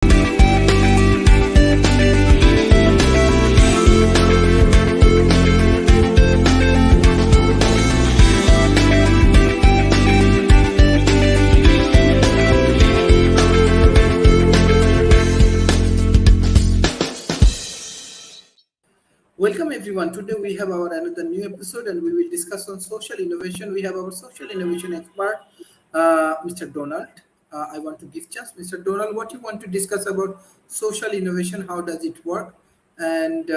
Welcome everyone. Today we have our another new episode and we will discuss on social innovation. We have our social innovation expert, Mr. Donald. I want to give chance, Mr. Donald, what you want to discuss about social innovation, how does it work, and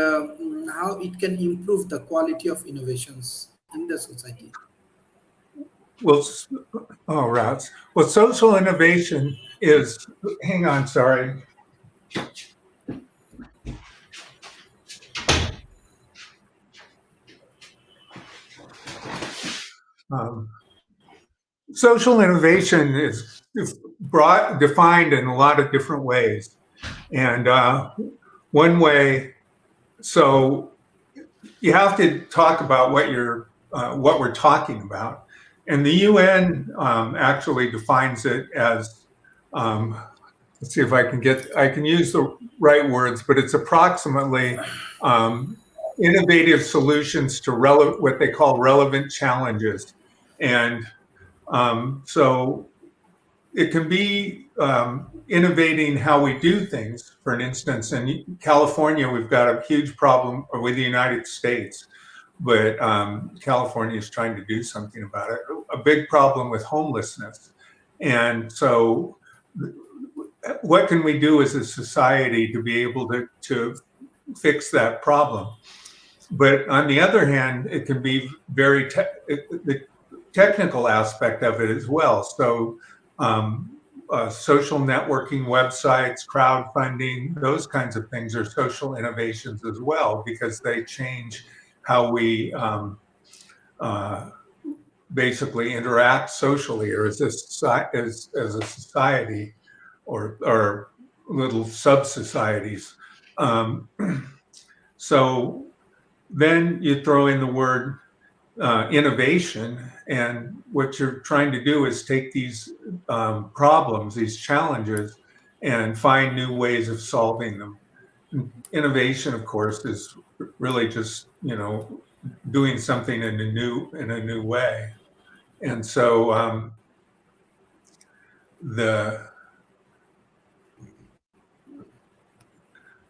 how it can improve the quality of innovations in the society. Well, oh, rats. Well, social innovation is, hang on, sorry. Social innovation is defined in a lot of different ways. And one way, so you have to talk about what we're talking about. And the UN actually defines it as, let's see if I can use the right words, but it's approximately innovative solutions to what they call relevant challenges. And so it can be innovating how we do things. For an instance, in California, we've got a huge problem with the United States, but California is trying to do something about it. A big problem with homelessness. And so what can we do as a society to be able to fix that problem? But on the other hand, it can be very the technical aspect of it as well. So social networking websites, crowdfunding, those kinds of things are social innovations as well, because they change how we basically interact socially or as a society or little sub-societies. So then you throw in the word innovation, and what you're trying to do is take these problems, these challenges, and find new ways of solving them. Innovation, of course, is really just, doing something in a new way. And so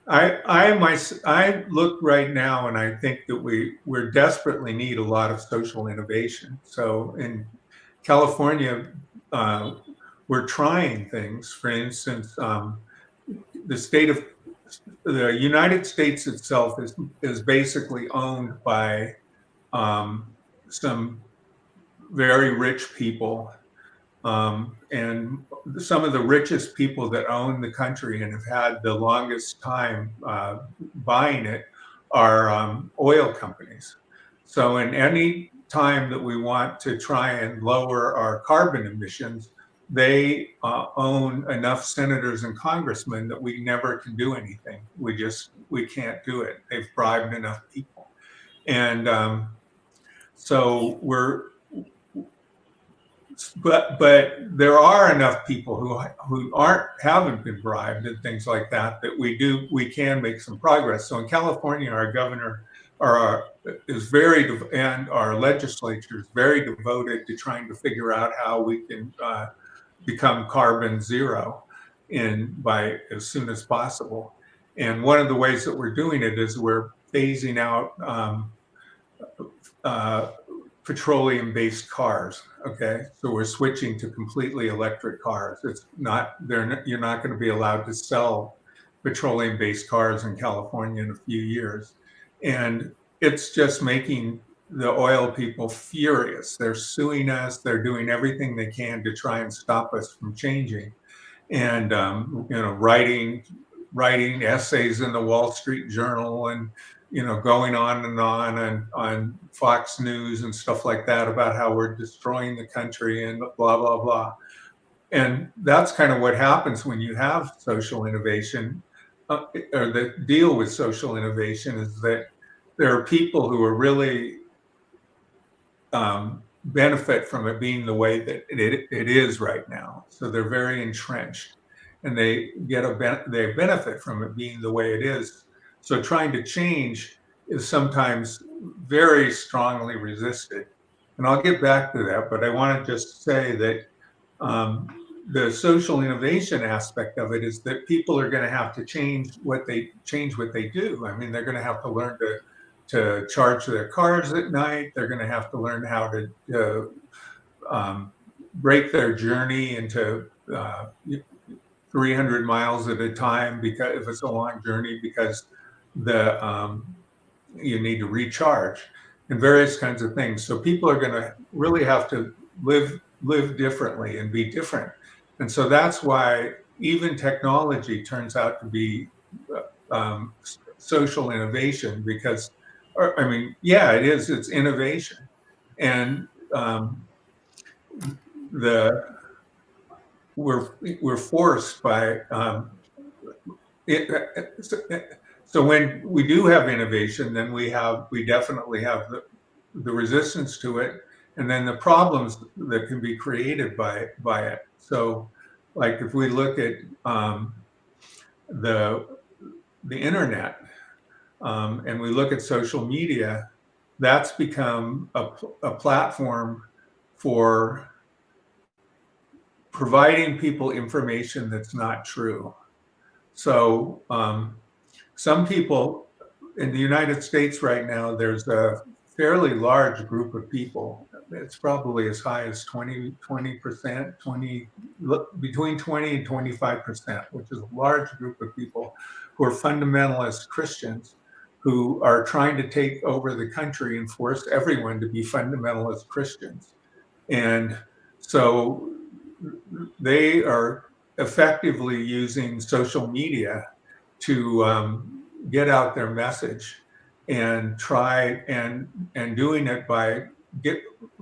I look right now and I think that we desperately need a lot of social innovation. So in California, we're trying things. For instance, the United States itself is basically owned by some very rich people, and some of the richest people that own the country and have had the longest time buying it are oil companies. So in any time that we want to try and lower our carbon emissions, they own enough senators and congressmen that we never can do anything. We can't do it. They've bribed enough people. And so but there are enough people who haven't been bribed and things like that we can make some progress. So in California, our governor and our legislature is very devoted to trying to figure out how we can become carbon zero by as soon as possible. And one of the ways that we're doing it is we're phasing out petroleum-based cars. Okay, so we're switching to completely electric cars. You're not going to be allowed to sell petroleum-based cars in California in a few years, and it's just making the oil people furious. They're suing us. They're doing everything they can to try and stop us from changing, and writing essays in the Wall Street Journal and going on and on Fox News and stuff like that about how we're destroying the country and blah, blah, blah. And that's kind of what happens when you have social innovation, or the deal with social innovation is that there are people who are really benefit from it being the way that it is right now. So they're very entrenched. and they benefit from it being the way it is. So trying to change is sometimes very strongly resisted. And I'll get back to that, but I want to just say that the social innovation aspect of it is that people are going to have to change what they do. I mean, they're going to have to learn to charge their cars at night. They're going to have to learn how to break their journey into 300 miles at a time, because if it's a long journey, because you need to recharge and various kinds of things. So people are going to really have to live differently and be different. And so that's why even technology turns out to be social innovation, because, I mean, yeah, it is. It's innovation, and we're forced by so when we do have innovation, then we definitely have the resistance to it, and then the problems that can be created by it. So, like if we look at the internet, and we look at social media, that's become a platform for providing people information that's not true. So some people in the United States right now, there's a fairly large group of people. It's probably as high as 20%, between 20 and 25%, which is a large group of people who are fundamentalist Christians who are trying to take over the country and force everyone to be fundamentalist Christians. And so they are effectively using social media to get out their message, and try and doing it by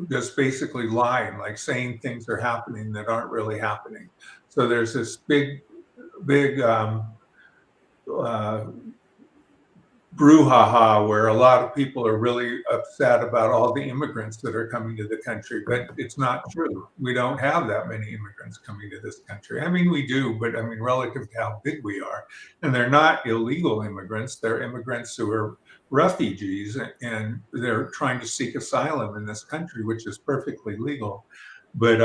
just basically lying, like saying things are happening that aren't really happening. So there's this big brouhaha where a lot of people are really upset about all the immigrants that are coming to the country, but it's not true. We don't have that many immigrants coming to this country. I mean, we do, but I mean, relative to how big we are. And they're not illegal immigrants. They're immigrants who are refugees, and they're trying to seek asylum in this country, which is perfectly legal. But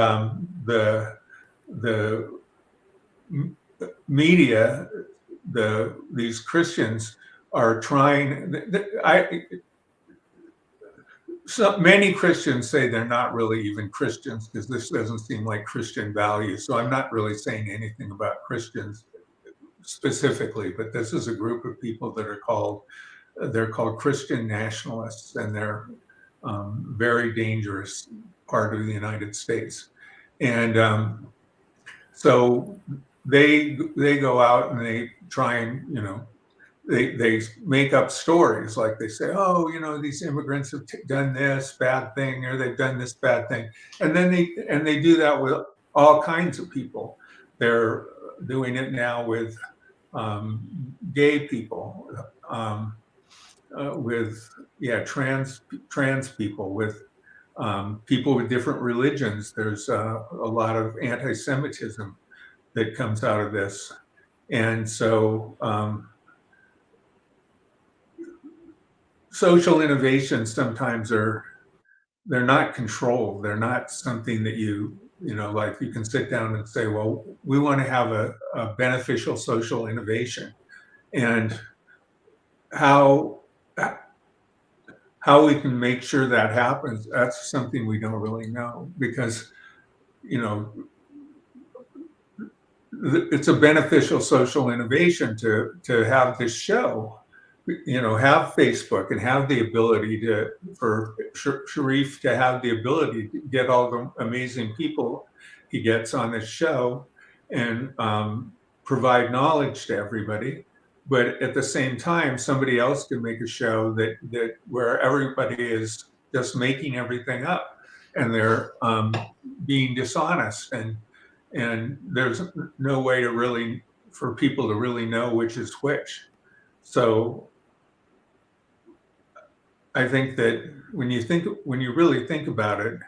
the media, these Christians are trying. So many Christians say they're not really even Christians because this doesn't seem like Christian values. So I'm not really saying anything about Christians specifically, but this is a group of people that are called Christian nationalists, and they're very dangerous part of the United States. And so they go out and they try and they make up stories, like they say, oh, these immigrants have done this bad thing, or they've done this bad thing, and then they do that with all kinds of people. They're doing it now with gay people, with trans people, with people with different religions. There's a lot of anti-Semitism that comes out of this, and so social innovations sometimes they're not controlled. They're not something that like you can sit down and say, well, we want to have a beneficial social innovation, and how we can make sure that happens, that's something we don't really know, because it's a beneficial social innovation to have this show, have Facebook and have the ability for Sharif to have the ability to get all the amazing people he gets on this show and provide knowledge to everybody. But at the same time, somebody else can make a show that where everybody is just making everything up, and they're being dishonest, and there's no way for people to really know which is which. So I think that when you really think about it,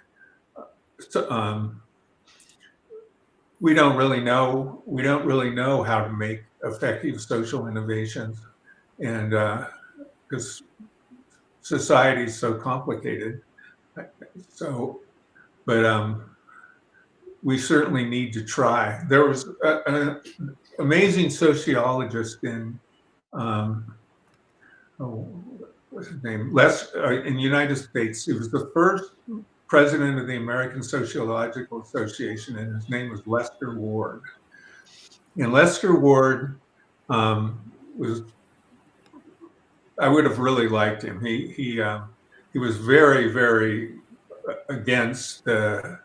we don't really know how to make effective social innovations, and because society is so complicated. So, but we certainly need to try. There was an amazing sociologist in what's his name? In the United States. He was the first president of the American Sociological Association, and his name was Lester Ward. And Lester Ward was, I would have really liked him. He was very, very against the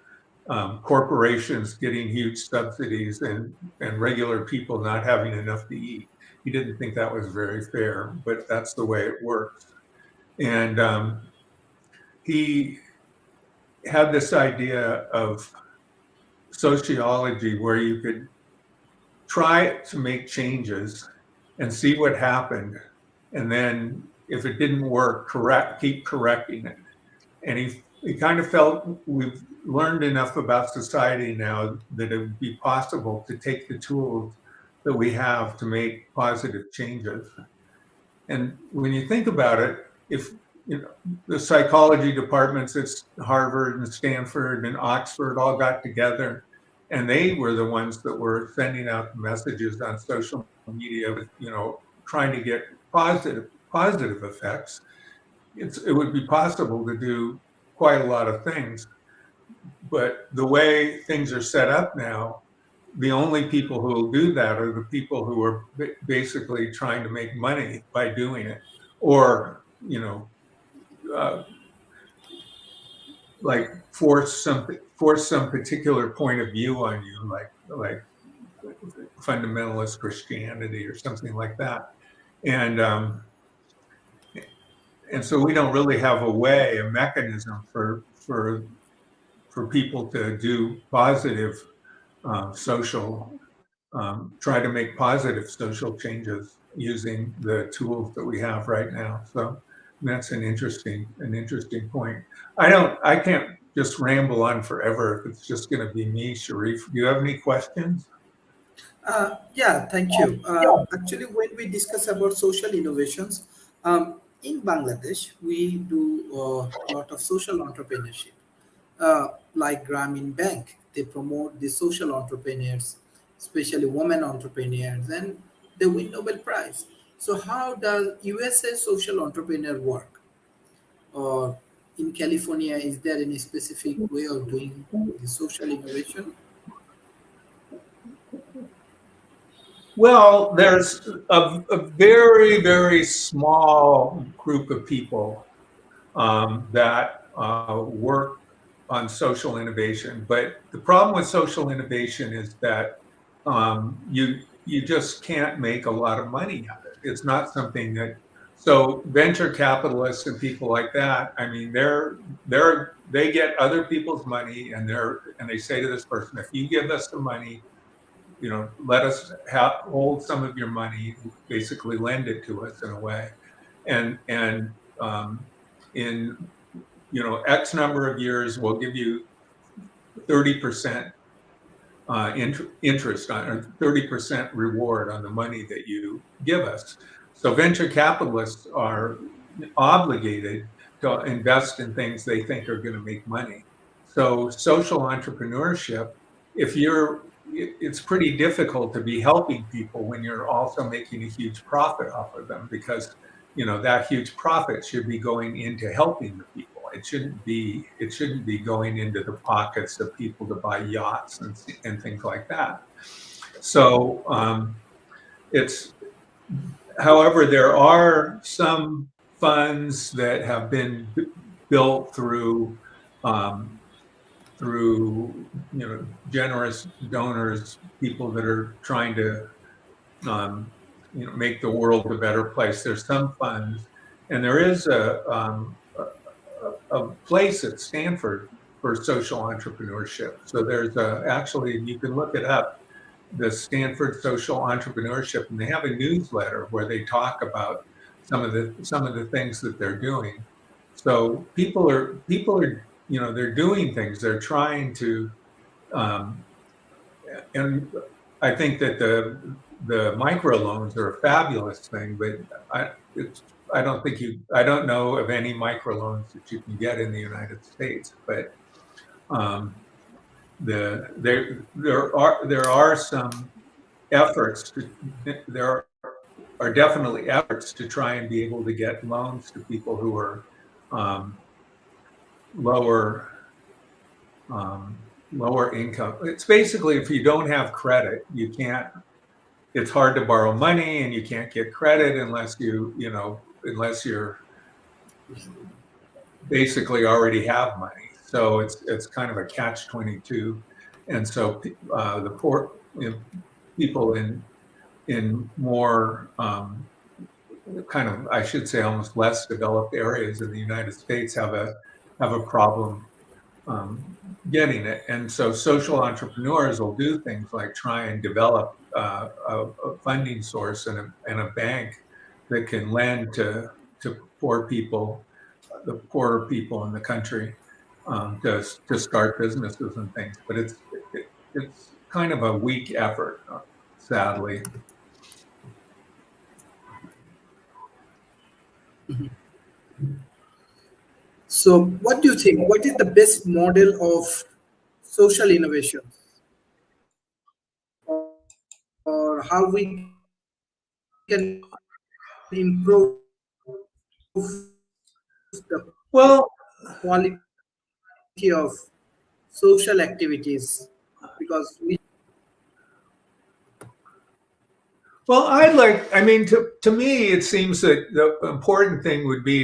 corporations getting huge subsidies and regular people not having enough to eat. He didn't think that was very fair, but that's the way it works. And he had this idea of sociology where you could try to make changes and see what happened. And then if it didn't work, keep correcting it. And he kind of felt we've learned enough about society now that it would be possible to take the tools that we have to make positive changes. And when you think about it, if the psychology departments at Harvard and Stanford and Oxford all got together, and they were the ones that were sending out messages on social media with, trying to get positive effects, it would be possible to do quite a lot of things. But the way things are set up now, the only people who will do that are the people who are basically trying to make money by doing it, or like force some particular point of view on you, like fundamentalist Christianity or something like that. And so we don't really have a mechanism for people to do positive social, try to make positive social changes using the tools that we have right now. So that's an interesting point. I can't just ramble on forever if it's just going to be me, Sharif. Do you have any questions? Yeah, thank you. Actually, when we discuss about social innovations, in Bangladesh, we do a lot of social entrepreneurship. Like Grameen Bank, they promote the social entrepreneurs, especially women entrepreneurs, and they win Nobel Prize. So, how does USA social entrepreneur work? Or in California, is there any specific way of doing the social innovation? Well, there's a very, very small group of people that work on social innovation. But the problem with social innovation is that you just can't make a lot of money out of it. It's not something that, so venture capitalists and people like that, I mean, they get other people's money and they say to this person, if you give us the money, let us hold some of your money, basically lend it to us in a way, and in X number of years, we'll give you 30% interest on, or 30% reward on the money that you give us. So venture capitalists are obligated to invest in things they think are going to make money. So social entrepreneurship, it's pretty difficult to be helping people when you're also making a huge profit off of them, because that huge profit should be going into helping the people. It shouldn't be going into the pockets of people to buy yachts and things like that. So however, there are some funds that have been built through generous donors, people that are trying to make the world a better place. There's some funds, and there is a place at Stanford for social entrepreneurship. So there's actually, you can look it up, the Stanford Social Entrepreneurship, and they have a newsletter where they talk about some of the things that they're doing. So people are they're doing things. They're trying to and I think that the microloans are a fabulous thing, but I don't know of any microloans that you can get in the United States. But there are some efforts. There are definitely efforts to try and be able to get loans to people who are lower lower income. It's basically, if you don't have credit, you can't. It's hard to borrow money, and you can't get credit unless unless you're basically already have money. So it's kind of a catch-22, and so the poor people in more kind of, I should say, almost less developed areas in the United States have a problem getting it. And so social entrepreneurs will do things like try and develop a funding source and a bank that can lend to poor people, the poorer people in the country, to start businesses and things. But it's kind of a weak effort, sadly. So, what do you think? What is the best model of social innovation, or how we can improve the Well, quality of social activities? Because we well, I mean, to me, it seems that the important thing would be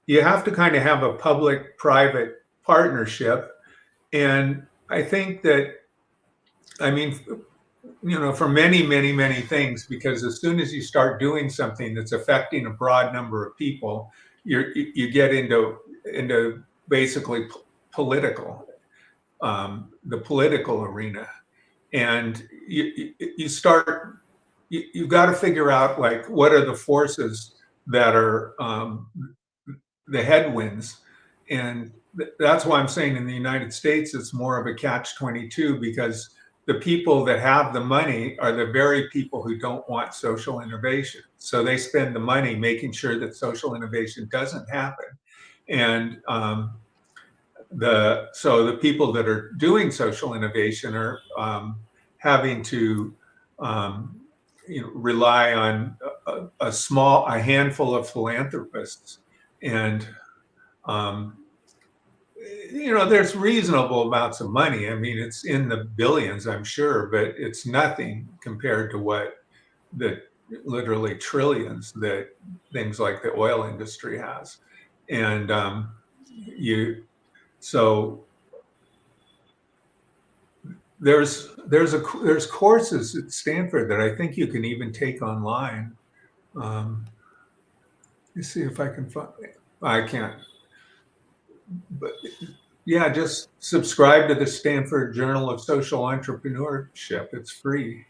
you have to kind of have a public-private partnership. And I think that, I mean, for many, many, many things, because as soon as you start doing something that's affecting a broad number of people, you get into basically political, the political arena. And you've got to figure out, like, what are the forces that are the headwinds. And that's why I'm saying in the United States, it's more of a catch-22, because the people that have the money are the very people who don't want social innovation. So they spend the money making sure that social innovation doesn't happen. And the people that are doing social innovation are having to rely on a handful of philanthropists. And there's reasonable amounts of money. I mean, it's in the billions, I'm sure, but it's nothing compared to what literally trillions that things like the oil industry has. And so there's courses at Stanford that I think you can even take online. Let's see if I can find. I can't. But yeah, just subscribe to the Stanford Journal of Social Entrepreneurship. It's free,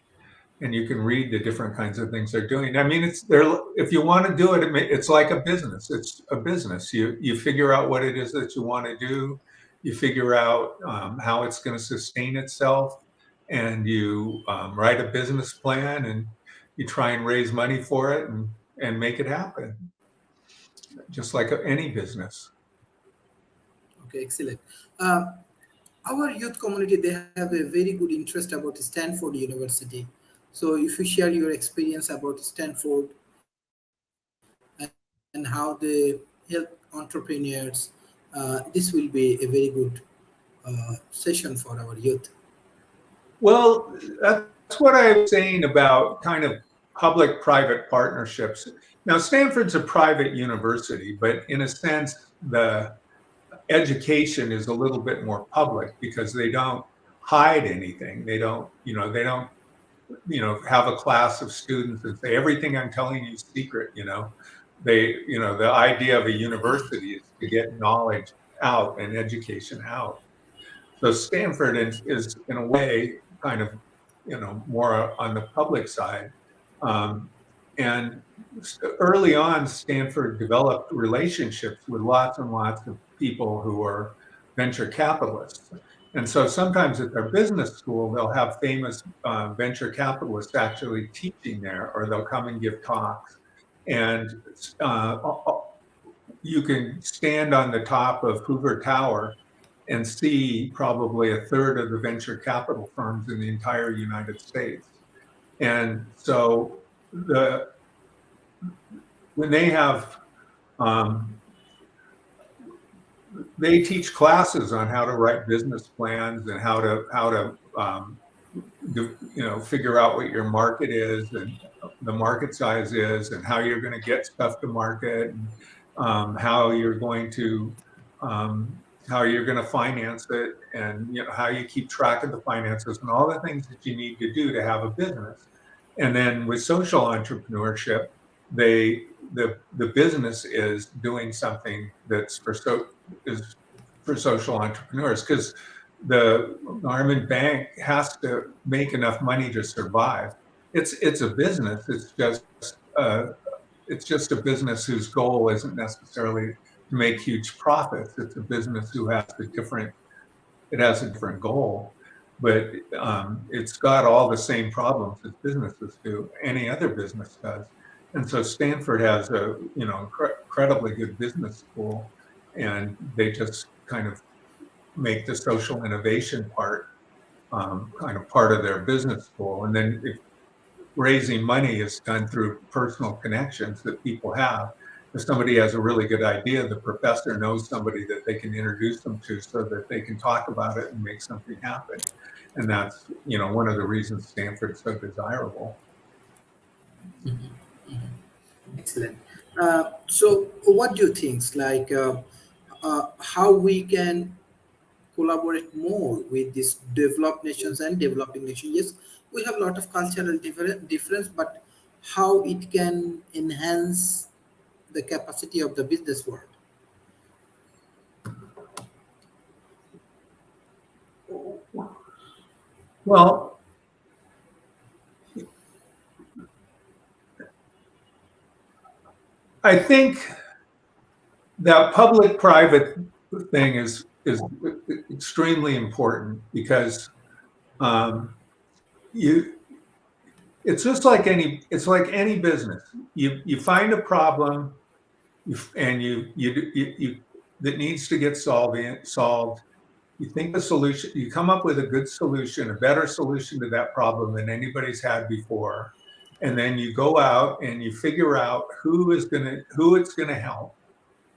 and you can read the different kinds of things they're doing. I mean, it's there. If you want to do it, it's like a business. It's a business. You figure out what it is that you want to do. You figure out how it's going to sustain itself, and you write a business plan, and you try and raise money for it, and make it happen, just like any business. okay, excellent. Our youth community, they have a very good interest about Stanford University. So if you share your experience about Stanford and how they help entrepreneurs, this will be a very good session for our youth. Well, that's what I was saying about kind of public-private partnerships. Now, Stanford's a private university, but in a sense, the education is a little bit more public because they don't hide anything. They don't have a class of students and say everything I'm telling you is secret. The idea of a university is to get knowledge out and education out. So Stanford is in a way kind of more on the public side. And early on, Stanford developed relationships with lots and lots of people who are venture capitalists. And so sometimes at their business school, they'll have famous venture capitalists actually teaching there, or they'll come and give talks. And you can stand on the top of Hoover Tower and see probably a third of the venture capital firms in the entire United States. And so when they have, they teach classes on how to write business plans and how to figure out what your market is and the market size is and how you're going to get stuff to market and how you're going to finance it and how you keep track of the finances and all the things that you need to do to have a business. And then with social entrepreneurship, the business is doing something that's for social entrepreneurs, because the Armand Bank has to make enough money to survive. It's a business. It's just a business whose goal isn't necessarily to make huge profits. It's a business who has a different goal, but it's got all the same problems as businesses do. Any other business does. And so Stanford has a incredibly good business school, and they just kind of make the social innovation part kind of part of their business school. And then if raising money is done through personal connections that people have. If somebody has a really good idea, the professor knows somebody that they can introduce them to so that they can talk about it and make something happen. And that's, one of the reasons Stanford's so desirable. Excellent. So what do you think, like how we can collaborate more with these developed nations and developing nations? Yes, we have a lot of cultural difference, but how it can enhance the capacity of the business world? Well, I think that public-private thing is extremely important, because it's just like any business. You find a problem and you that needs to get solved. You think the solution, you come up with a good solution, a better solution to that problem than anybody's had before. And then you go out and you figure out who it's going to help,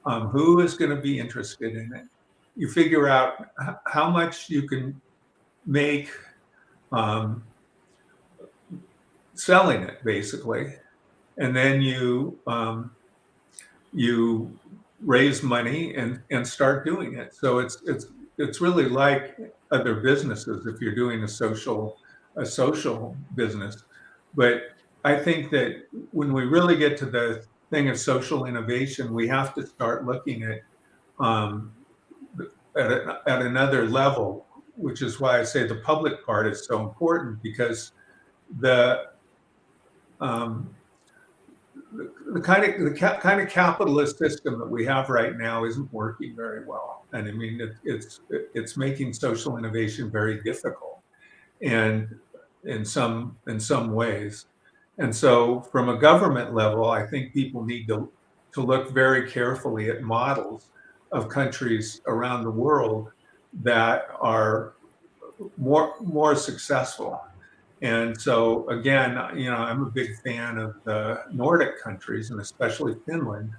who is going to be interested in it. You figure out how much you can make selling it, basically. And then you raise money and start doing it. So it's really like other businesses if you're doing a social business. But I think that when we really get to the thing of social innovation, we have to start looking at another level, which is why I say the public part is so important, because the kind of capitalist system that we have right now isn't working very well, and I mean it's making social innovation very difficult, and in some ways. And so, from a government level, I think people need to look very carefully at models of countries around the world that are more successful. And so, again, I'm a big fan of the Nordic countries, and especially Finland.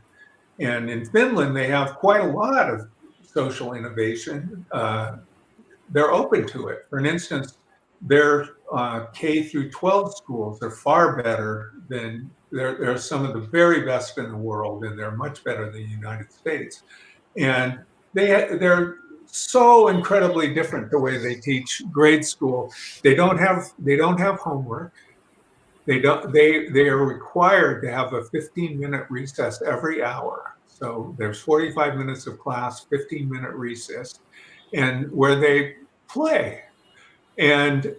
And in Finland, they have quite a lot of social innovation. They're open to it. For instance, their K through 12 schools are far better than, they're some of the very best in the world, and they're much better than the United States. And they're so incredibly different the way they teach grade school. They don't have homework. They are required to have a 15-minute recess every hour. So there's 45 minutes of class, 15-minute recess, and where they play. And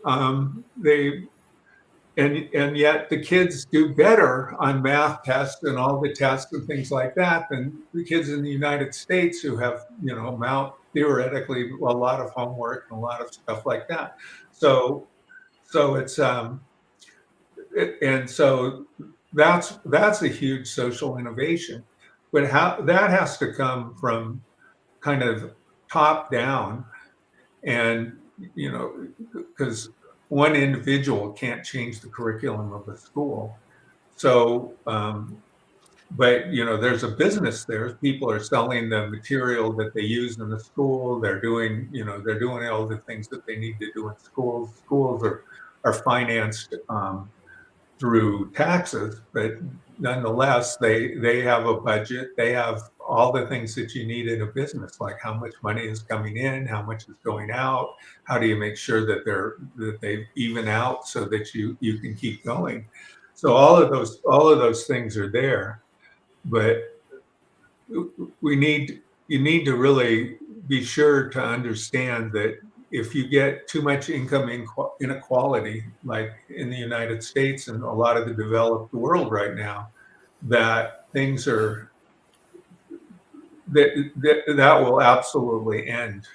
and yet the kids do better on math tests and all the tests and things like that than the kids in the United States who have, theoretically a lot of homework and a lot of stuff like that. So it's and so that's a huge social innovation, but how that has to come from kind of top down, and because one individual can't change the curriculum of a school. So, but there's a business there. People are selling the material that they use in the school. They're doing all the things that they need to do in schools. Schools are financed through taxes, but nonetheless, they have a budget. They have all the things that you need in a business, like how much money is coming in, how much is going out. How do you make sure that they even out so that you can keep going? So all of those things are there, but you need to really be sure to understand that if you get too much income inequality, like in the United States and a lot of the developed world right now, that things are that will absolutely end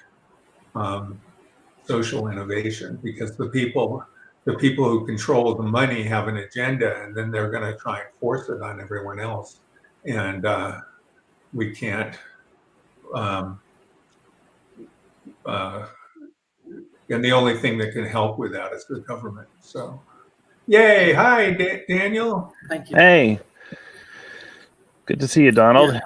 social innovation, because the people who control the money have an agenda, and then they're going to try and force it on everyone else, and we can't. And the only thing that can help with that is the government. So, yay! Hi, Daniel. Thank you. Hey, good to see you, Donald. Yeah.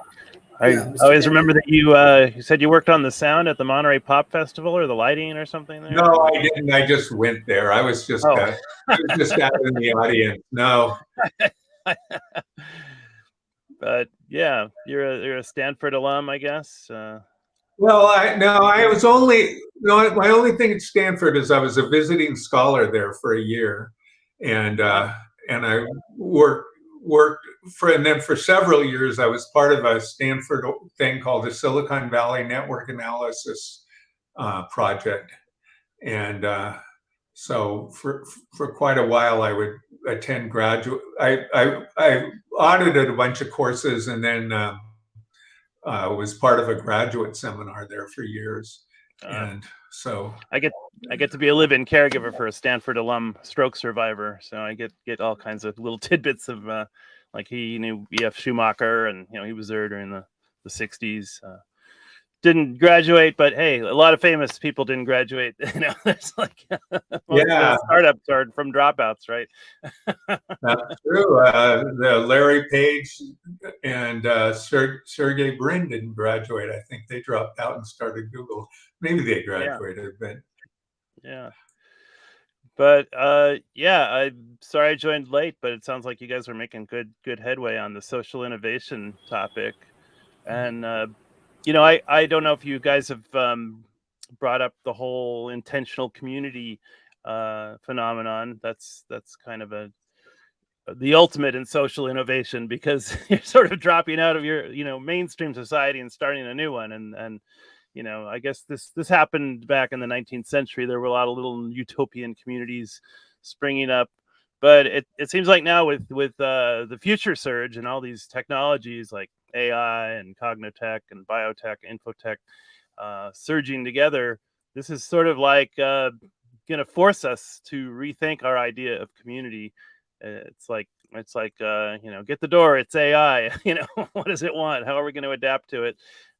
I Mr. always Daniel. remember that you said you worked on the sound at the Monterey Pop Festival, or the lighting or something there. No, I didn't. I just went there. I was just out in the audience. No. But yeah, you're a Stanford alum, I guess. Well, I was only my only thing at Stanford is I was a visiting scholar there for a year, and I worked and then for several years I was part of a Stanford thing called the Silicon Valley Network Analysis project, and so for quite a while I would attend graduate. I audited a bunch of courses, and then was part of a graduate seminar there for years, and so I get to be a live-in caregiver for a Stanford alum stroke survivor, so I get all kinds of little tidbits of like he knew E.F. Schumacher, and he was there during the 60s. Didn't graduate, but hey, a lot of famous people didn't graduate. There's like startups are from dropouts, right? That's true. The Larry Page and Sergey Brin didn't graduate. I think they dropped out and started Google. Maybe they graduated, but yeah. But I'm sorry I joined late, but it sounds like you guys are making good headway on the social innovation topic, and I don't know if you guys have brought up the whole intentional community phenomenon. That's kind of the ultimate in social innovation, because you're sort of dropping out of your mainstream society and starting a new one. And I guess this happened back in the 19th century. There were a lot of little utopian communities springing up, but it seems like now with the future surge and all these technologies like AI and cognitech and biotech, infotech surging together, this is sort of like going to force us to rethink our idea of community. It's like get the door, it's AI. What does it want? How are we going to adapt to it?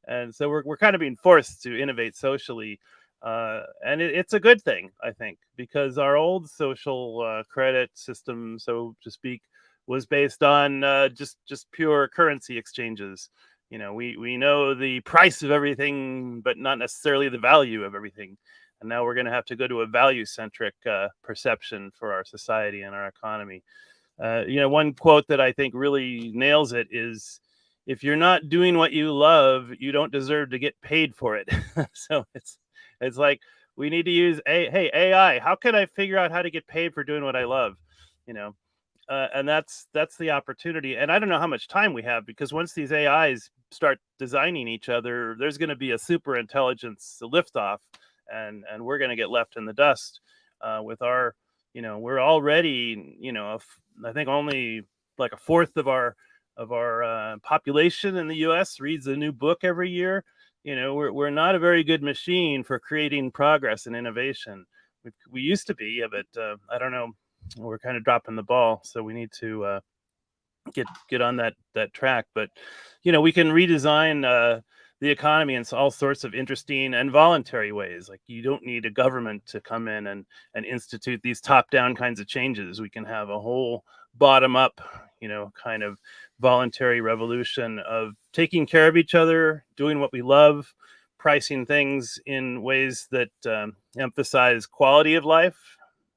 And so we're kind of being forced to innovate socially, and it's a good thing, I think, because our old social credit system, so to speak, was based on just pure currency exchanges. We know the price of everything, but not necessarily the value of everything. And now we're going to have to go to a value-centric perception for our society and our economy. One quote that I think really nails it is, if you're not doing what you love, you don't deserve to get paid for it. So it's like, we need to use AI. How can I figure out how to get paid for doing what I love? And that's the opportunity. And I don't know how much time we have, because once these AIs start designing each other, there's going to be a super intelligence liftoff, and we're going to get left in the dust with our we're already, I think only like a fourth of our population in the U.S. reads a new book every year. We're not a very good machine for creating progress and innovation. We used to be, but I don't know. We're kind of dropping the ball, so we need to get on that track. But we can redesign the economy in all sorts of interesting and voluntary ways. Like, you don't need a government to come in and institute these top-down kinds of changes. We can have a whole bottom-up, kind of voluntary revolution of taking care of each other, doing what we love, pricing things in ways that emphasize quality of life.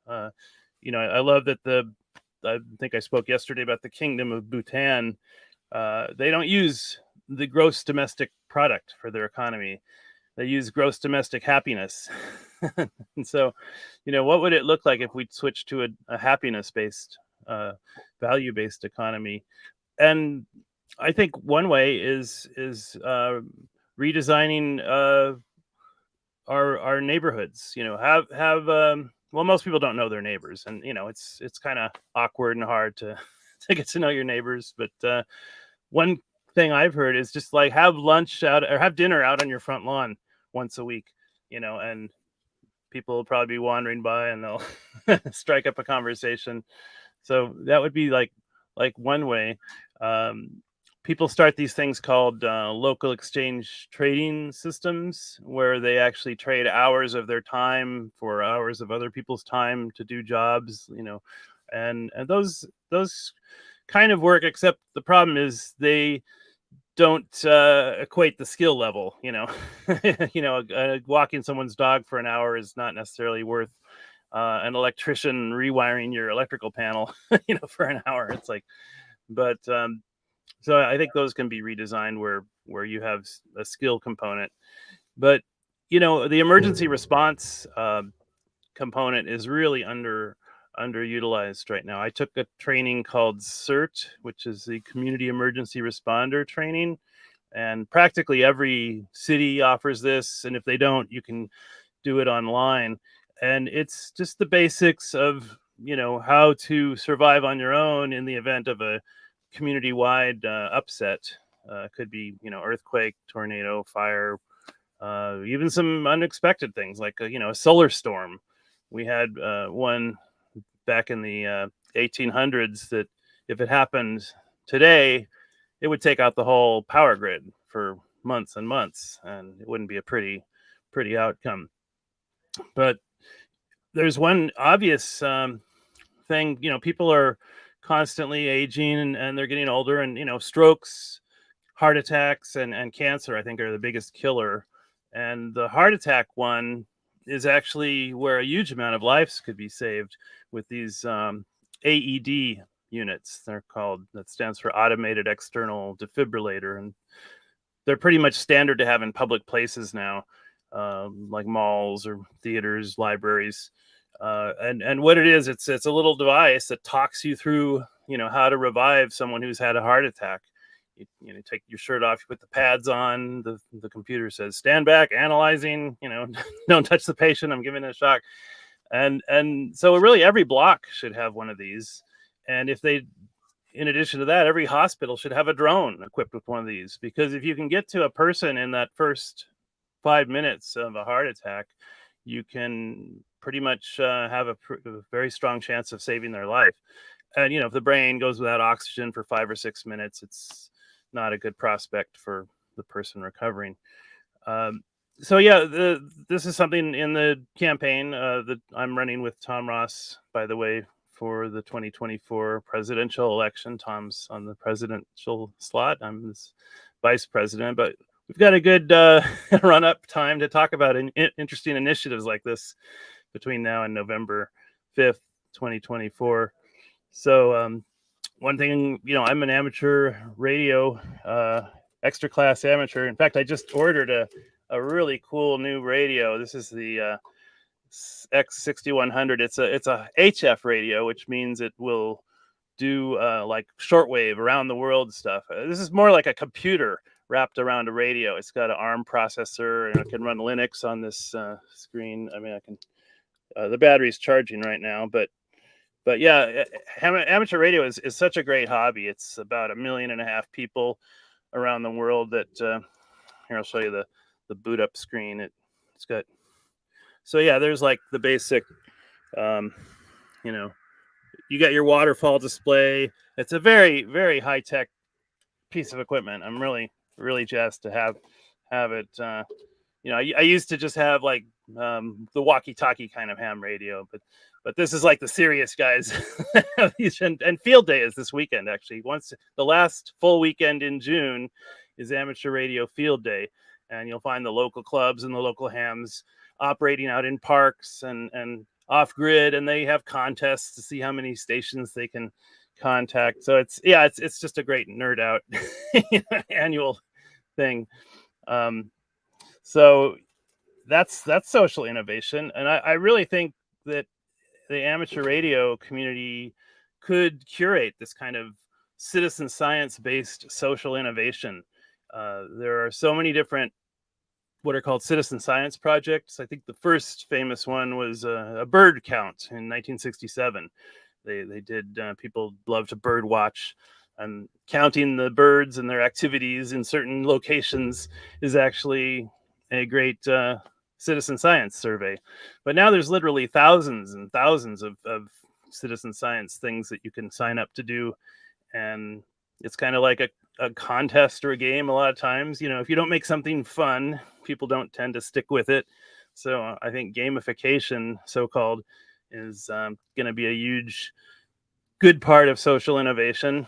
I love that I think I spoke yesterday about the Kingdom of Bhutan. They don't use the gross domestic product for their economy. They use gross domestic happiness. And so, what would it look like if we switched to a happiness-based, value-based economy? And I think one way is redesigning our neighborhoods. Well, most people don't know their neighbors, and it's kind of awkward and hard to get to know your neighbors. But one thing I've heard is just like have lunch out or have dinner out on your front lawn once a week, and people will probably be wandering by and they'll strike up a conversation. So that would be like one way. People start these things called local exchange trading systems, where they actually trade hours of their time for hours of other people's time to do jobs, and those kind of work, except the problem is they don't equate the skill level. Walking someone's dog for an hour is not necessarily worth an electrician rewiring your electrical panel, for an hour. It's like, but so I think those can be redesigned where you have a skill component. But the emergency response component is really underutilized right now. I took a training called CERT, which is the Community Emergency Responder Training, and practically every city offers this, and if they don't, you can do it online. And it's just the basics of how to survive on your own in the event of a community-wide upset. Could be earthquake, tornado, fire, even some unexpected things like a solar storm. We had one back in the 1800s that if it happened today, it would take out the whole power grid for months and months, and it wouldn't be a pretty outcome. But there's one obvious thing. People are constantly aging and they're getting older, and strokes, heart attacks, and cancer, I think, are the biggest killer. And the heart attack one is actually where a huge amount of lives could be saved with these AED units. They're called, that stands for Automated External Defibrillator, and they're pretty much standard to have in public places now, like malls or theaters, libraries. And what it is, it's a little device that talks you through, how to revive someone who's had a heart attack. You take your shirt off, you put the pads on, the computer says, stand back, analyzing, don't touch the patient, I'm giving it a shock. And so really every block should have one of these. And in addition to that, every hospital should have a drone equipped with one of these, because if you can get to a person in that first 5 minutes of a heart attack, you can pretty much have a very strong chance of saving their life. And, if the brain goes without oxygen for 5 or 6 minutes, it's not a good prospect for the person recovering. So yeah, this is something in the campaign that I'm running with Tom Ross, by the way, for the 2024 presidential election. Tom's on the presidential slot. I'm his vice president, but we've got a good run-up time to talk about interesting initiatives like this between now and November 5th, 2024. So one thing, I'm an amateur radio, extra class amateur. In fact, I just ordered a really cool new radio. This is the X6100. It's a HF radio, which means it will do like shortwave around the world stuff. This is more like a computer wrapped around a radio. It's got an ARM processor, and it can run Linux on this screen. I mean, I can. The battery's charging right now, but but yeah, amateur radio is such a great hobby. It's about 1.5 million people around the world that here I'll show you the boot up screen. It's got, so yeah, there's like the basic, you know, you got your waterfall display. It's a very, very high tech piece of equipment. I'm really, really jazzed to have it. You know, I used to just have like the walkie-talkie kind of ham radio, but this is like the serious guys. And field day is this weekend, actually. Once the last full weekend in June is amateur radio field day, and you'll find the local clubs and the local hams operating out in parks and off grid, and they have contests to see how many stations they can contact. So it's just a great nerd out annual thing. So that's social innovation, and I really think that the amateur radio community could curate this kind of citizen science based social innovation. There are so many different what are called citizen science projects. I think the first famous one was a bird count in 1967. They did, people love to bird watch, and counting the birds and their activities in certain locations is actually a great citizen science survey. But now there's literally thousands and thousands of citizen science things that you can sign up to do. And it's kind of like a contest or a game a lot of times. You know, if you don't make something fun, people don't tend to stick with it. So I think gamification, so-called, is going to be a huge, good part of social innovation.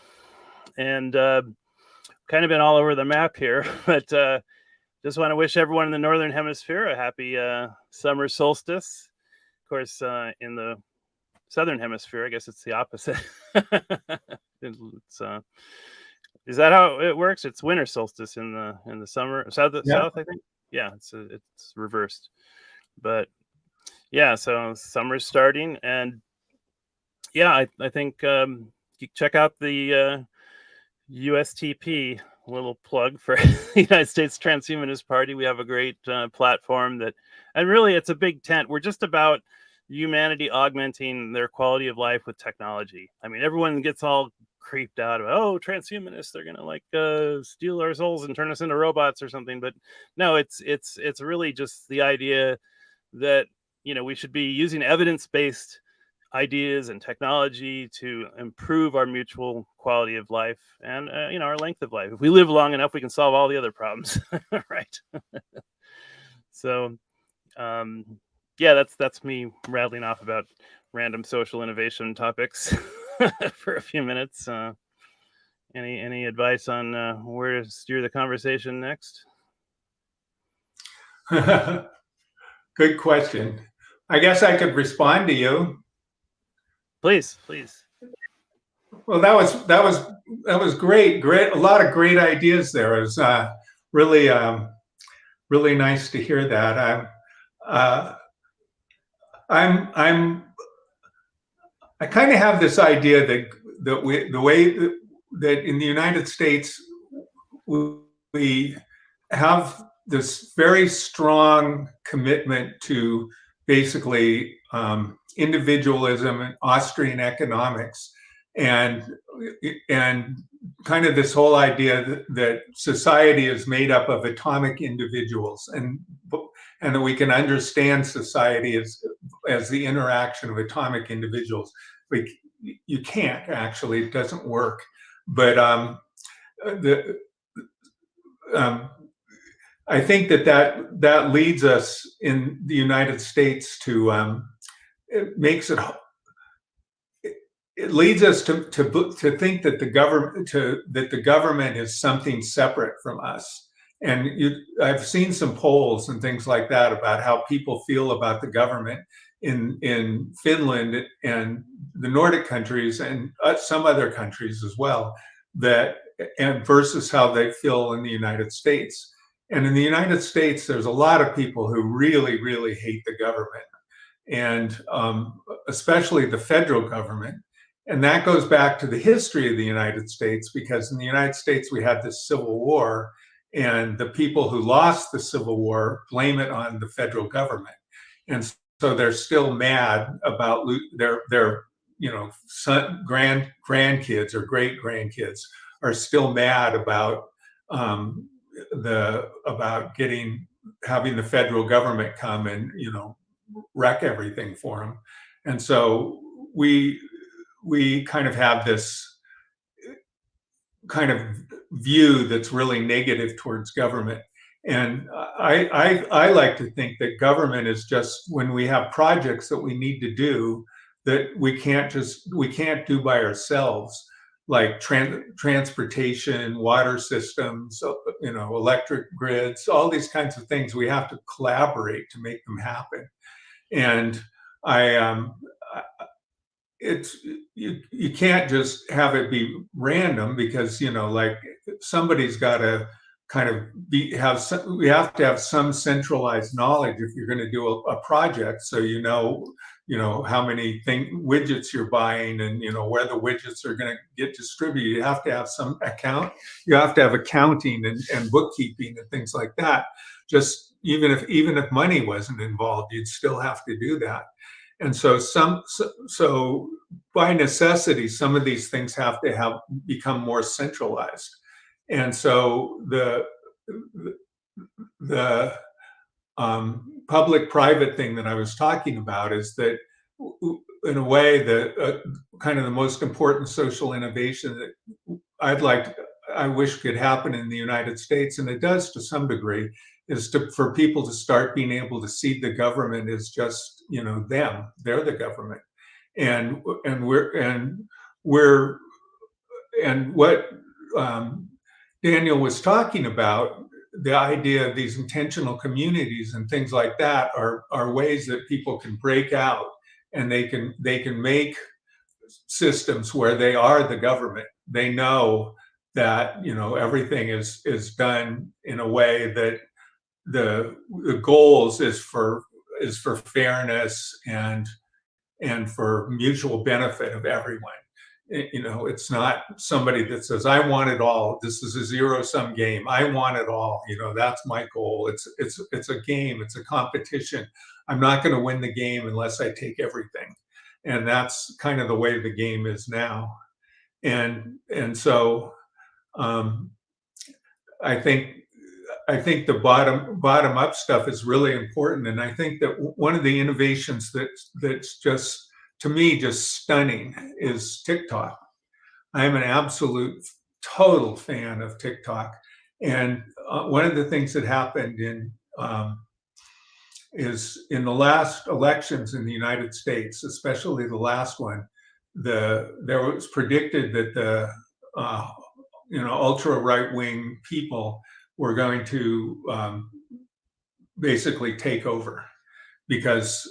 And kind of been all over the map here, but just want to wish everyone in the Northern Hemisphere a happy summer solstice. Of course, in the Southern Hemisphere, I guess it's the opposite. Is that how it works? It's winter solstice in the summer, south, I think. Yeah, it's reversed. But yeah, so summer's starting, and yeah, I think you check out the USTP. A little plug for the United States Transhumanist Party. We have a great platform that, and really it's a big tent. We're just about humanity augmenting their quality of life with technology. I mean, everyone gets all creeped out about, oh, transhumanists, they're gonna like steal our souls and turn us into robots or something. But no, it's really just the idea that, you know, we should be using evidence-based ideas and technology to improve our mutual quality of life and you know, our length of life. If we live long enough, we can solve all the other problems. Right. So yeah, that's me rattling off about random social innovation topics for a few minutes. Any advice on where to steer the conversation next? Good question. I guess I could respond to you. Please. Well, that was great. A lot of great ideas there. It was really really nice to hear that. I kind of have this idea that the way that in the United States we have this very strong commitment to basically individualism and Austrian economics, and kind of this whole idea that society is made up of atomic individuals, and that we can understand society as the interaction of atomic individuals. Like, you can't actually; it doesn't work. But I think that leads us in the United States to it leads us to think that the government is something separate from us. And I've seen some polls and things like that about how people feel about the government in Finland and the Nordic countries and some other countries as well, and versus how they feel in the United States. And in the United States, there's a lot of people who really, really hate the government, and especially the federal government. And that goes back to the history of the United States, because in the United States, we had this Civil War, and the people who lost the Civil War blame it on the federal government. And so they're still mad about grandkids or great grandkids are still mad about having the federal government come and wreck everything for them. And so we kind of have this kind of view that's really negative towards government. And I like to think that government is just when we have projects that we need to do that we can't do by ourselves, like transportation, water systems, electric grids, all these kinds of things. We have to collaborate to make them happen. And you can't just have it be random, because like somebody's got to kind of we have to have some centralized knowledge if you're going to do a project, so how many widgets you're buying, and where the widgets are going to get distributed. You have to have some you have to have accounting and bookkeeping and things like that. Just even if money wasn't involved, you'd still have to do that. And so by necessity, some of these things have to become more centralized. And so the public-private thing that I was talking about is that, in a way, kind of the most important social innovation that I wish could happen in the United States, and it does to some degree, is for people to start being able to see the government as just them. They're the government, and what Daniel was talking about, the idea of these intentional communities and things like that are ways that people can break out, and they can make systems where they are the government. They know that everything is done in a way that the goals is for fairness and for mutual benefit of everyone. It's not somebody that says, I want it all. This is a zero-sum game. I want it all. That's my goal. It's a game. It's a competition. I'm not going to win the game unless I take everything. And that's kind of the way the game is now. And so I think the bottom up stuff is really important. And I think that one of the innovations that's just, to me, just stunning is TikTok. I'm an absolute total fan of TikTok. And one of the things that happened is in the last elections in the United States, especially the last one, there was predicted that the ultra right-wing people were going to basically take over, because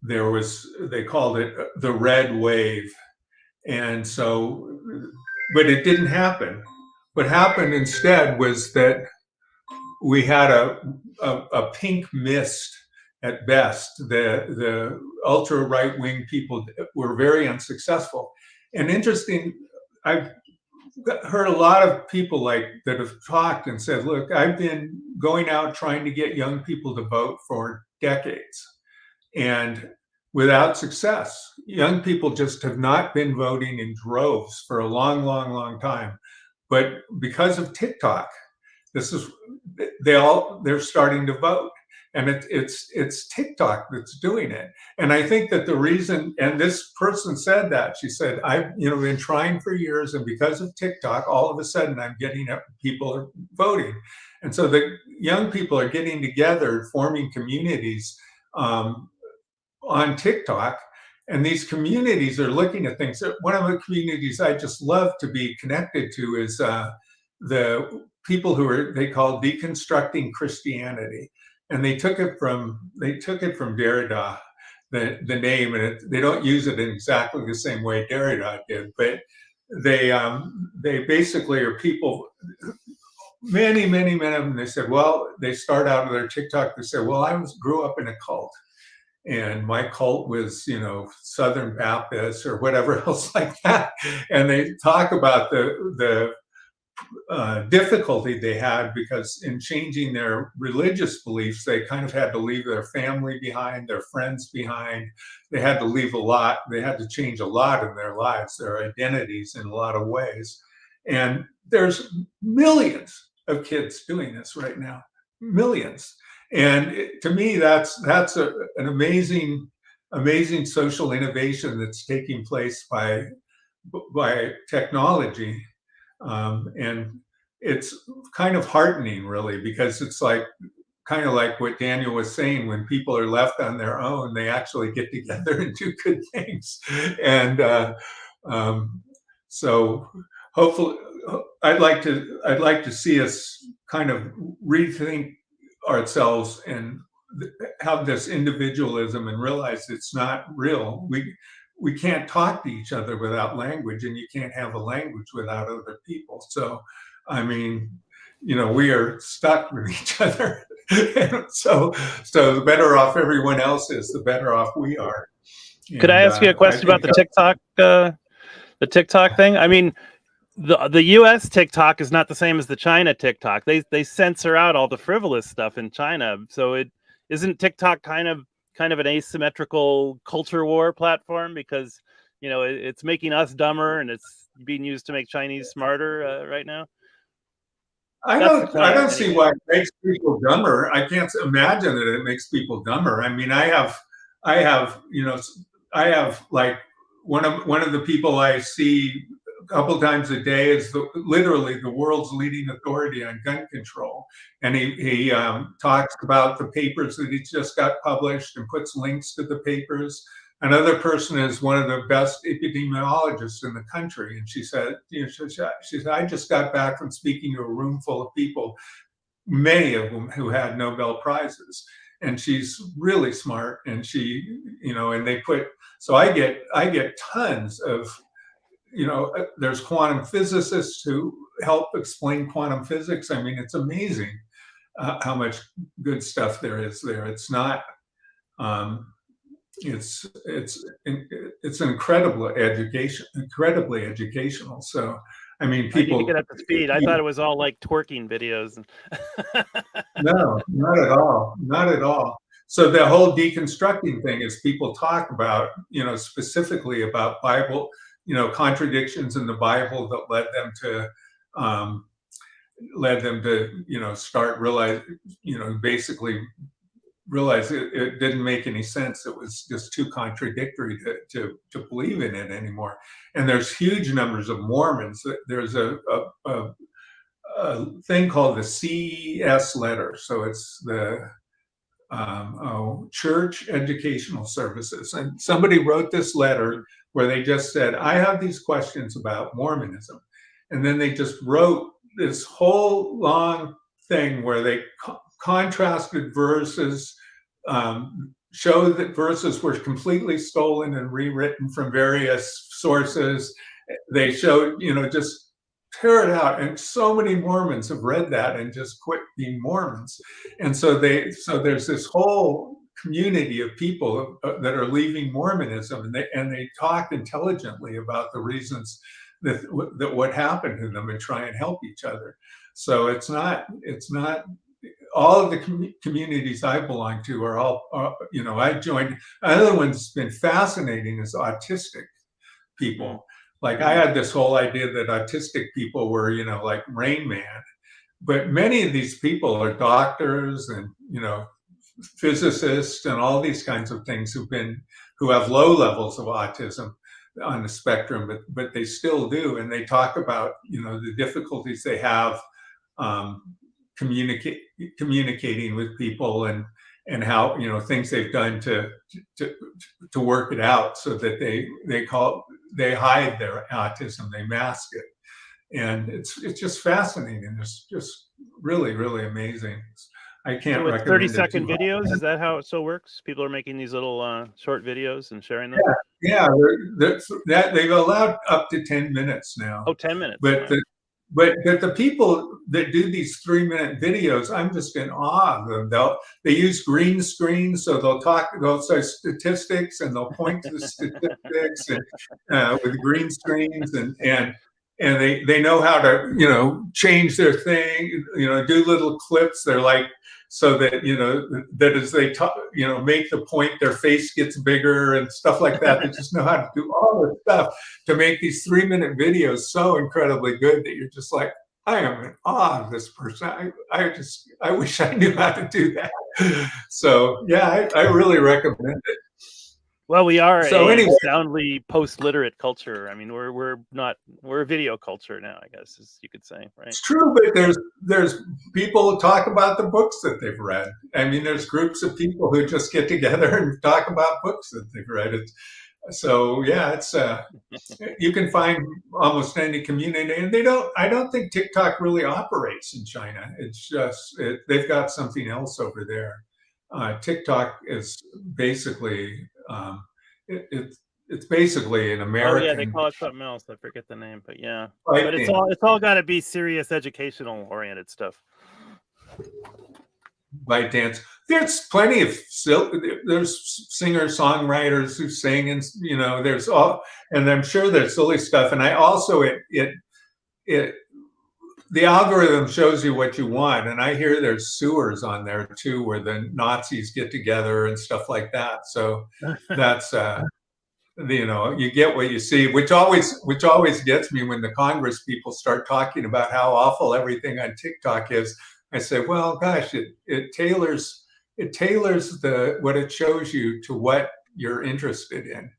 they called it the red wave. And so, but it didn't happen. What happened instead was that we had a pink mist at best. The ultra right-wing people were very unsuccessful. And interesting, I've heard a lot of people that have talked and said, look, I've been going out trying to get young people to vote for decades, and without success. Young people just have not been voting in droves for a long, long, long time. But because of TikTok, they're starting to vote. And it's TikTok that's doing it. And I think that the reason, and this person said that, she said, I've been trying for years, and because of TikTok, all of a sudden I'm getting people are voting. And so the young people are getting together, forming communities on TikTok, and these communities are looking at things. One of the communities I just love to be connected to is the people they call deconstructing Christianity. And they took it from Derrida, the name, and they don't use it in exactly the same way Derrida did, but they basically are people. Many of them. They said, well, they start out with their TikTok. They say, well, I grew up in a cult, and my cult was Southern Baptist or whatever else like that. And they talk about the difficulty they had, because in changing their religious beliefs, they kind of had to leave their family behind, their friends behind. They had to leave a lot. They had to change a lot in their lives, their identities in a lot of ways. And there's millions of kids doing this right now, millions. And to me, that's an amazing social innovation that's taking place by technology. And it's kind of heartening, really, because it's kind of like what Daniel was saying, when people are left on their own, they actually get together and do good things. And so hopefully, I'd like to see us kind of rethink ourselves and have this individualism and realize it's not real. We can't talk to each other without language, and you can't have a language without other people. So, I mean, we are stuck with each other. so the better off everyone else is, the better off we are. Could I ask you a question about the TikTok thing? I mean, the U.S. TikTok is not the same as the China TikTok. They censor out all the frivolous stuff in China. So isn't TikTok kind of an asymmetrical culture war platform, because it's making us dumber and it's being used to make Chinese smarter right now? I don't see why it makes people dumber. I can't imagine that it makes people dumber. I mean, I have like one of the people I see a couple times a day is literally the world's leading authority on gun control, and he talks about the papers that he just got published and puts links to the papers. Another person is one of the best epidemiologists in the country, and she said, I just got back from speaking to a room full of people, many of them who had Nobel Prizes, and she's really smart, and and they put, so I get tons of, there's quantum physicists who help explain quantum physics. I mean, it's amazing how much good stuff there is there. It's not, it's an incredibly educational. So, I mean, people I need to get up to speed. I thought it was all like twerking videos. No, not at all. Not at all. So the whole deconstructing thing is people talk about, specifically about Bible, contradictions in the Bible that led them to start realize, basically realize it didn't make any sense. It was just too contradictory to believe in it anymore. And there's huge numbers of Mormons. There's a thing called the CES letter. So it's the Church Educational Services. And somebody wrote this letter where they just said, I have these questions about Mormonism. And then they just wrote this whole long thing where they contrasted verses, showed that verses were completely stolen and rewritten from various sources. They showed, just tear it out. And so many Mormons have read that and just quit being Mormons. And so there's this whole community of people that are leaving Mormonism, and they talk intelligently about the reasons that what happened to them and try and help each other. So it's not all of the communities I belong to are all, I joined. Another one's been fascinating is autistic people. Like I had this whole idea that autistic people were, like Rain Man, but many of these people are doctors and, physicists and all these kinds of things who have low levels of autism on the spectrum, but they still do. And they talk about, the difficulties they have communicating with people and how, things they've done to work it out so that they hide their autism, they mask it. And it's just fascinating. It's just really, really amazing. I can't recommend 30-second videos. Is that how it still works? People are making these little short videos and sharing them? Yeah, they've allowed up to 10 minutes now. Oh, 10 minutes. But the people that do these 3-minute videos, I'm just in awe of them. They use green screen, so they'll say statistics and they'll point to the statistics and with green screens and and they know how to, you know, change their thing, you know, do little clips. They're like, so that, you know, that as they talk, you know, make the point, their face gets bigger and stuff like that. They just know how to do all this stuff to make these 3-minute videos so incredibly good that you're just like, I am in awe of this person. I wish I knew how to do that. So yeah, I really recommend it. Well, we are So a anyway, soundly post-literate culture. I mean, we're a video culture now, I guess, as you could say, right? it's true, but there's people who talk about the books that they've read. I mean, there's groups of people who just get together and talk about books that they've read. So yeah, it's you can find almost any community, and I don't think TikTok really operates in China. It's just they've got something else over there. TikTok is basically it's basically an American. Oh yeah, they call it something else. I forget the name, but yeah. Right, But it's all got to be serious, educational oriented stuff. By dance. There's plenty of there's singer songwriters who sing, and you know, there's all, and I'm sure there's silly stuff. And I also the algorithm shows you what you want, and I hear there's sewers on there too, where the Nazis get together and stuff like that. So that's you know, you get what you see, which always gets me when the Congress people start talking about how awful everything on TikTok is. I say, well, gosh, it tailors what it shows you to what you're interested in,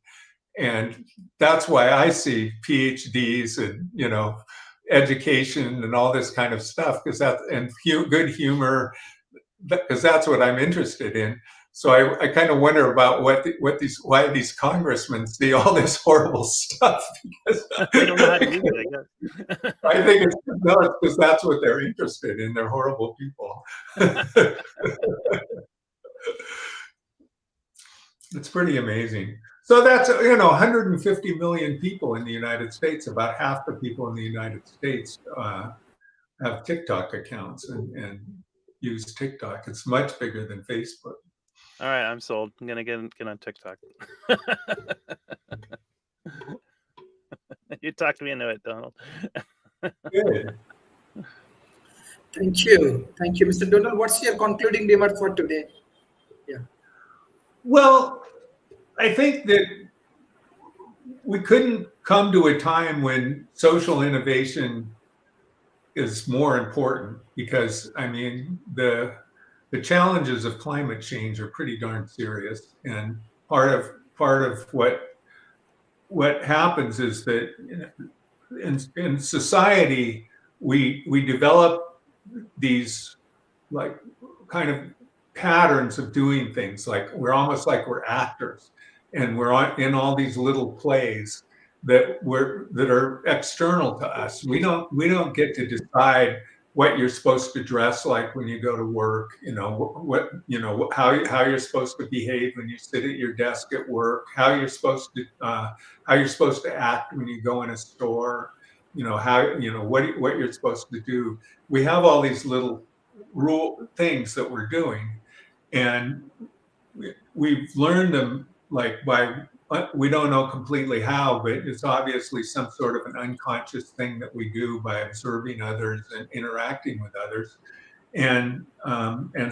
and that's why I see PhDs and, you know, education and all this kind of stuff, because good humor, because that's what I'm interested in. So I kind of wonder about why these congressmen see all this horrible stuff, because they don't know how to use it, I guess. I think it's because that's what they're interested in. They're horrible people. It's pretty amazing. So that's, you know, 150 million people in the United States. About half the people in the United States have TikTok accounts and use TikTok. It's much bigger than Facebook. All right, I'm sold. I'm gonna get on TikTok. You talked me into it, Donald. Good. Thank you, Mr. Donald. What's your concluding remark for today? Yeah. Well, I think that we couldn't come to a time when social innovation is more important, because I mean the challenges of climate change are pretty darn serious, and part of what happens is that in society we develop these like kind of patterns of doing things, like we're almost like we're actors, and we're in all these little plays that are external to us. We don't get to decide what you're supposed to dress like when you go to work, you know, how you're supposed to behave when you sit at your desk at work, how you're supposed to act when you go in a store, you know, what you're supposed to do. We have all these little things that we're doing, and we've learned them we don't know completely how, but it's obviously some sort of an unconscious thing that we do by observing others and interacting with others. And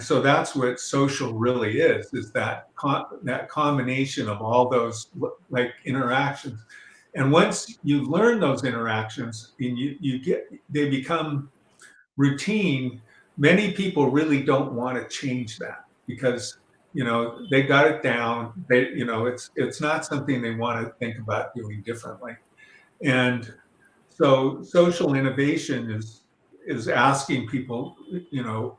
so that's what social really is that combination of all those like interactions. And once you learn those interactions and they become routine, many people really don't want to change that, because you know, they got it down. You know, it's not something they want to think about doing differently. And so social innovation is asking people, you know,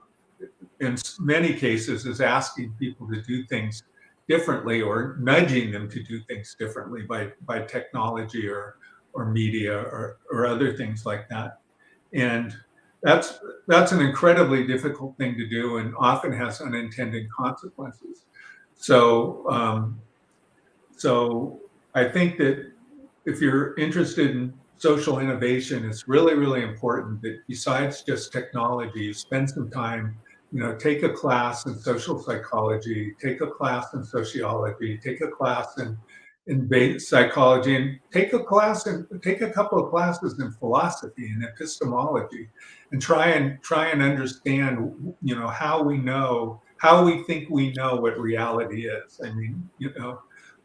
in many cases is asking people to do things differently, or nudging them to do things differently by technology or media or other things like that. And that's an incredibly difficult thing to do, and often has unintended consequences. So I think that if you're interested in social innovation, it's really, really important that besides just technology, you spend some time, you know, take a class in social psychology, take a class in sociology, take a class in psychology, and take a couple of classes in philosophy and epistemology, and try and understand, how we think we know what reality is. I mean,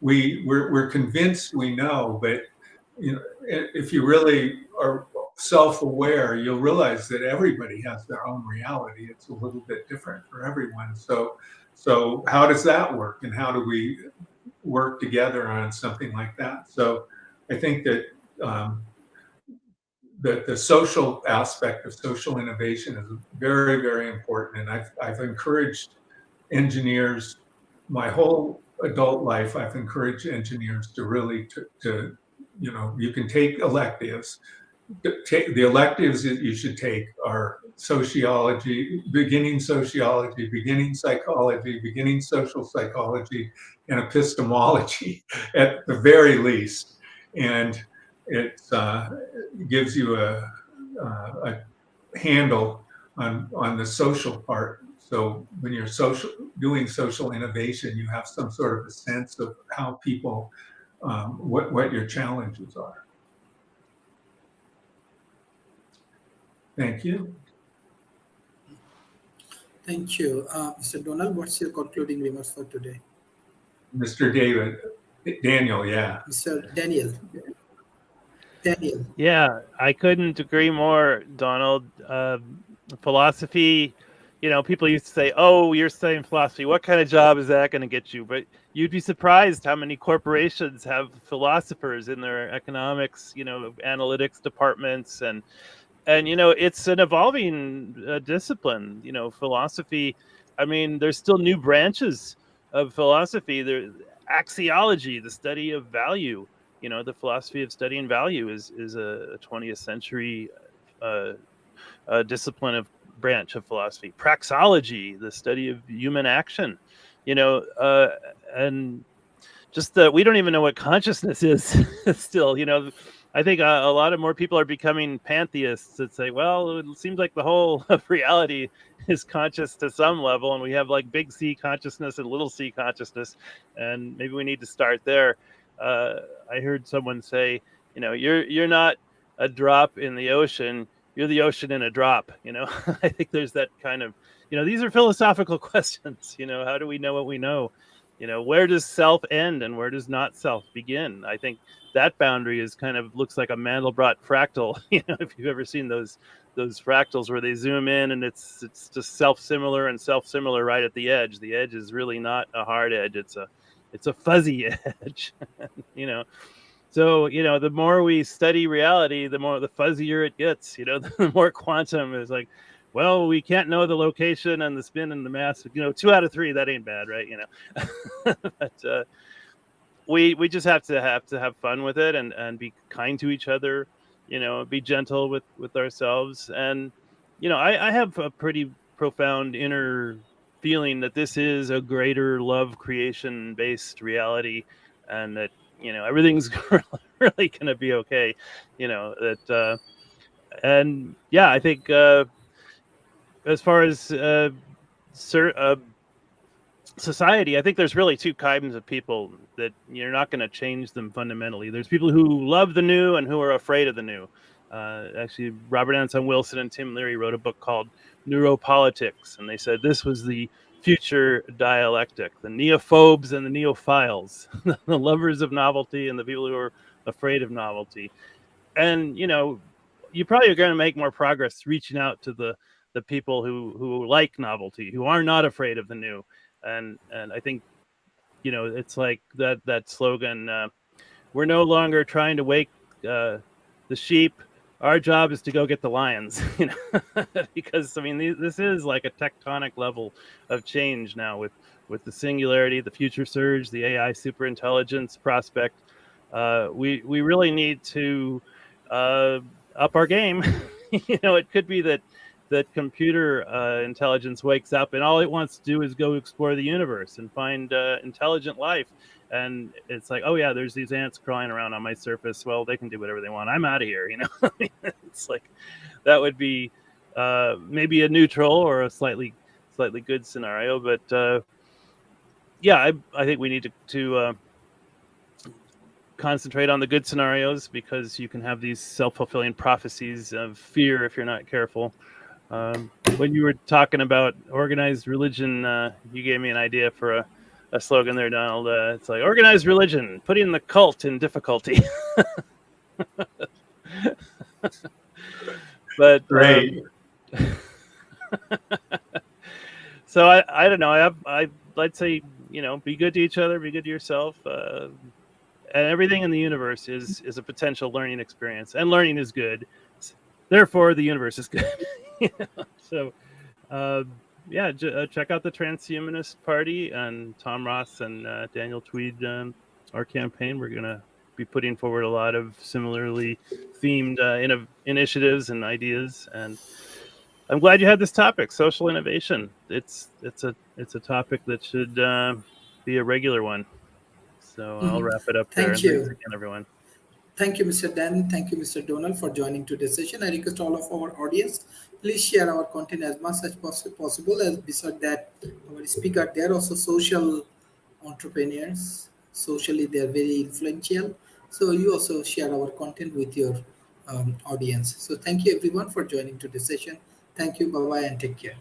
we're convinced we know, but if you really are self-aware, you'll realize that everybody has their own reality. It's a little bit different for everyone. So how does that work, and how do we work together on something like that? So I think that the social aspect of social innovation is very, very important. And I've encouraged engineers my whole adult life. I've encouraged engineers to really to you can take electives. The electives that you should take are sociology, beginning psychology, beginning social psychology, and epistemology at the very least. And it gives you a handle on the social part. So when you're doing social innovation, you have some sort of a sense of how people, what your challenges are. Thank you. Thank you. Mr. Donald, what's your concluding remarks for today? Mr. Daniel, yeah. Mr. Daniel. Yeah, I couldn't agree more, Donald. Philosophy, people used to say, oh, you're studying philosophy. What kind of job is that going to get you? But you'd be surprised how many corporations have philosophers in their economics, analytics departments. And it's an evolving discipline, philosophy. I mean, there's still new branches of philosophy. There's axiology, the study of value. The philosophy of studying value is a 20th century discipline of branch of philosophy. Praxology, the study of human action, and just we don't even know what consciousness is still. I think a lot of more people are becoming pantheists that say, well, it seems like the whole of reality is conscious to some level, and we have like big C consciousness and little c consciousness, and maybe we need to start there. I heard someone say, you're not a drop in the ocean, you're the ocean in a drop. I think there's that kind of, these are philosophical questions. How do we know what we know? Where does self end and where does not self begin? I think that boundary is looks like a Mandelbrot fractal. If you've ever seen those fractals where they zoom in and it's just self-similar and self-similar right at the edge. The edge is really not a hard edge. It's a fuzzy edge, So, the more we study reality, the fuzzier it gets, the more quantum is like, well, we can't know the location and the spin and the mass, 2 out of 3, that ain't bad, right? But we just have to have fun with it and be kind to each other, be gentle with ourselves. And, I have a pretty profound inner feeling that this is a greater love creation based reality, and that everything's really going to be okay. And yeah, I think as far as society, I think there's really 2 kinds of people that you're not going to change them fundamentally. There's people who love the new and who are afraid of the new. Actually, Robert Anton Wilson and Tim Leary wrote a book called Neuropolitics, and they said this was the future dialectic: the neophobes and the neophiles, the lovers of novelty and the people who are afraid of novelty. And you probably are going to make more progress reaching out to the people who like novelty, who are not afraid of the new. And I think it's like that slogan, we're no longer trying to wake the sheep, our job is to go get the lions. Because this is like a tectonic level of change now with the singularity, the future surge, the AI superintelligence prospect. We really need to up our game. It could be that computer intelligence wakes up and all it wants to do is go explore the universe and find intelligent life. And it's like, oh yeah, there's these ants crawling around on my surface. Well, they can do whatever they want. I'm out of here. It's like, that would be maybe a neutral or a slightly good scenario. But yeah, I think we need to concentrate on the good scenarios, because you can have these self-fulfilling prophecies of fear if you're not careful. When you were talking about organized religion, you gave me an idea for a slogan there, Donald. It's like organized religion, putting the cult in difficulty. But Great. so I don't know. I'd say, be good to each other, be good to yourself. And everything in the universe is a potential learning experience, and learning is good. Therefore, the universe is good. So, check out the Transhumanist Party and Tom Ross and Daniel Tweed, our campaign. We're going to be putting forward a lot of similarly themed initiatives and ideas. And I'm glad you had this topic, social innovation. It's a topic that should be a regular one. So I'll wrap it up there. Thank And you. thanks again, everyone. Thank you, Mr. Dan. Thank you, Mr. Donald, for joining today's session. I request all of our audience, please share our content as much as possible. As beside that, our speaker, they are also social entrepreneurs. Socially, they are very influential. So you also share our content with your audience. So thank you, everyone, for joining today's session. Thank you. Bye-bye and take care.